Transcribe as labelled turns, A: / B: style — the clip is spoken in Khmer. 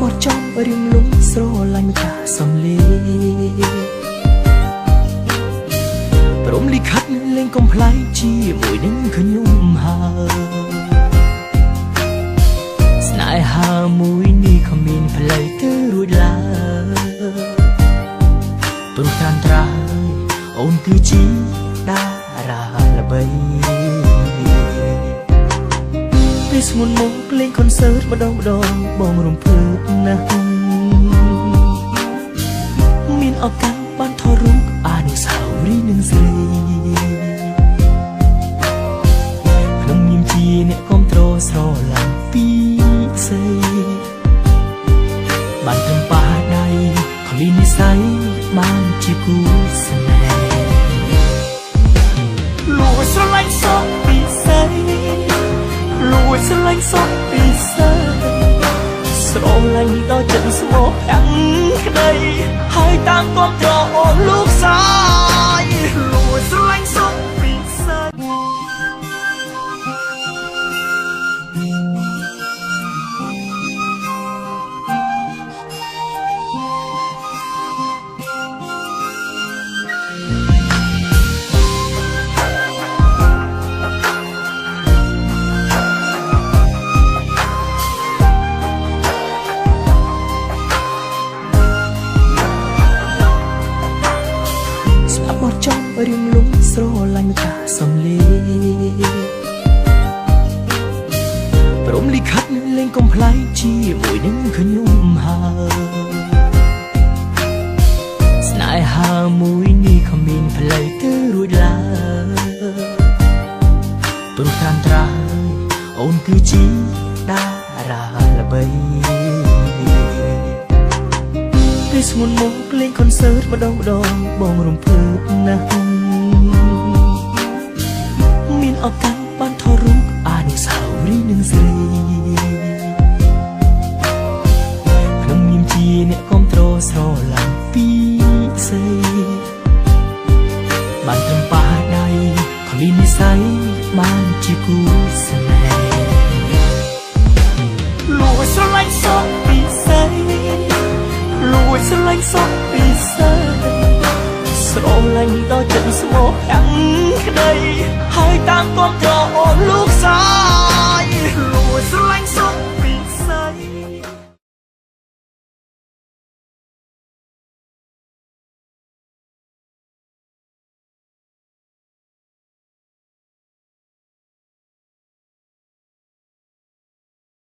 A: បត់ចំរៀងលំស្រឡាញ់តាសំលេព្រមលិខិតលេងកំ ប្លែកជាមួយនឹងខ្ញុំហើយស្នេហាមួយនេះគ្មានផ្លូវទៅរួចឡើយព្រោះតាមត្រាអូនគឺជាតារាល្បីពេលស្ងួនមកលេងកុនសឺតម្ដងបងរំភើបណាស់មានឱកាសបានថតរូបអនុស្សាវរីយ៍នឹងស្រីខ្ញុំញៀមជាអ្នកគាំទ្រស្រឡាញ់ពីស្រីបានត្រឹមប៉ាដៃគ្មាននិស្ស័យបានជាគូស្នេហ៍លួចស្រឡាញ់សក់ពីស្រីលួចស្រឡាញ់សក់ពីស្រីស្រឡាញ់ដល់ចិត្តស្មោះទាំងក្តីហើយតាមគាំទ្រអូនលោកសាយលួចស្រឡាញ់សក់ពីស្រីបត់ចំរៀងលំស្រឡាញ់តាសំលេព្រមលិខិតលេងកំ ប្លែកជាមួយនឹងខ្ញុំហើយស្នេហាមួយនេះគ្មានផ្លូវទៅរួចឡើយព្រោះតាមត្រាអូនគឺជាតារាល្បីពេលស្ងួនមកលេងកុនសឺតម្ដងបងរំភើបណាស់មានឱកាសបានថតរូបអនុស្សាវរីយ៍នឹងស្រីខ្ញុំញៀមជាអ្នកគាំទ្រស្រឡាញ់ពីស្រីបានត្រឹមប៉ាដៃគ្មាននិស្ស័យបានជាគូស្នេហ៍លួចស្រឡាញ់សក់ពីស្រីលួចស្រឡាញ់សក់ពីស្រីស្រឡាញ់ដល់ចិត្តស្មោះទាំងក្តីហើយតាមគាំទ្រអូនលោកសា